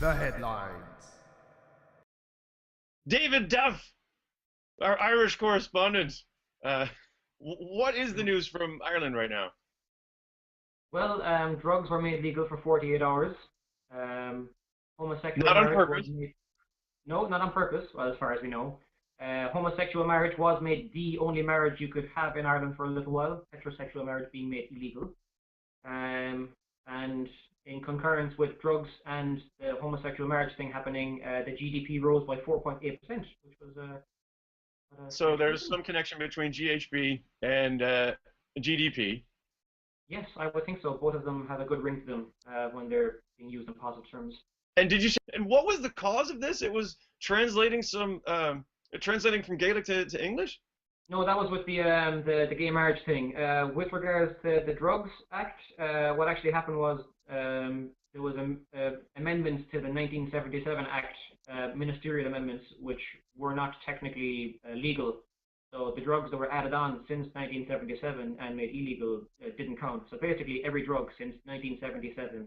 the headlines. David Duff, our Irish correspondent. Uh, what is the news from Ireland right now? Well, drugs were made legal for 48 hours. Um, homosexual Not on marriage was purpose. made, no, not on purpose, well, as far as we know. Homosexual marriage was made the only marriage you could have in Ireland for a little while, heterosexual marriage being made illegal. And in concurrence with drugs and the homosexual marriage thing happening, the GDP rose by 4.8%, which was So there's some connection between GHB and GDP. yes, I would think so. Both of them have a good ring to them when they're being used in positive terms. And did you say, and what was the cause of this? It was translating from Gaelic to English? No, that was with the gay marriage thing. With regards to the Drugs Act, what actually happened was there was amendments to the 1977 Act, ministerial amendments, which were not technically legal. So the drugs that were added on since 1977 and made illegal didn't count. So basically, every drug since 1977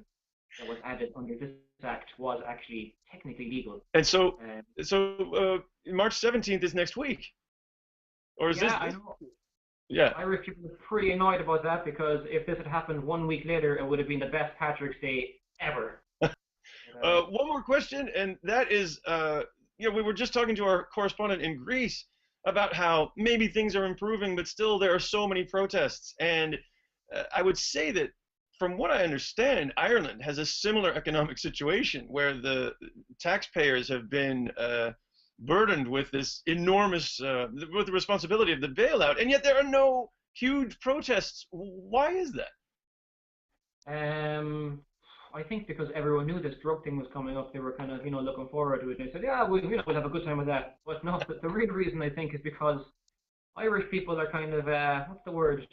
that was added under this act was actually technically legal. And so March 17th is next week. Or is yeah, this? I know. Yeah. Irish people were pretty annoyed about that because if this had happened 1 week later, it would have been the best Patrick's Day ever. One more question, and that is, we were just talking to our correspondent in Greece about how maybe things are improving, but still there are so many protests. And I would say that, from what I understand, Ireland has a similar economic situation where the taxpayers have been burdened with this enormous, with the responsibility of the bailout, and yet there are no huge protests. Why is that? I think because everyone knew this drug thing was coming up, they were kind of, looking forward to it. They said, yeah, we'll have a good time with that. But no, the real reason I think is because Irish people are kind of, what's the word,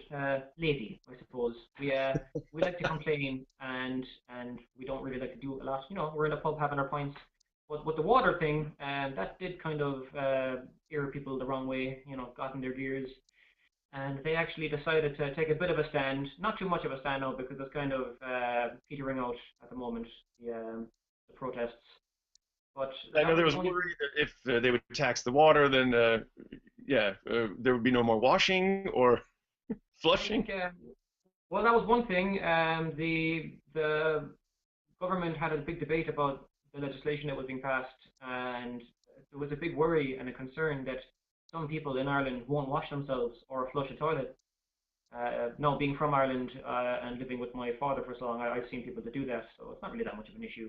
lazy, I suppose. We like to complain and we don't really like to do a lot. We're in a pub having our pints. But with the water thing, that did kind of steer people the wrong way, got in their gears. And they actually decided to take a bit of a stand, not too much of a stand now because it's kind of petering out at the moment, the protests. But I know there was worry that if they would tax the water, then there would be no more washing or flushing. I think, well, that was one thing. The government had a big debate about the legislation that was being passed, and there was a big worry and a concern that some people in Ireland won't wash themselves or flush a toilet. Now, being from Ireland and living with my father for so long, I've seen people that do that, so it's not really that much of an issue.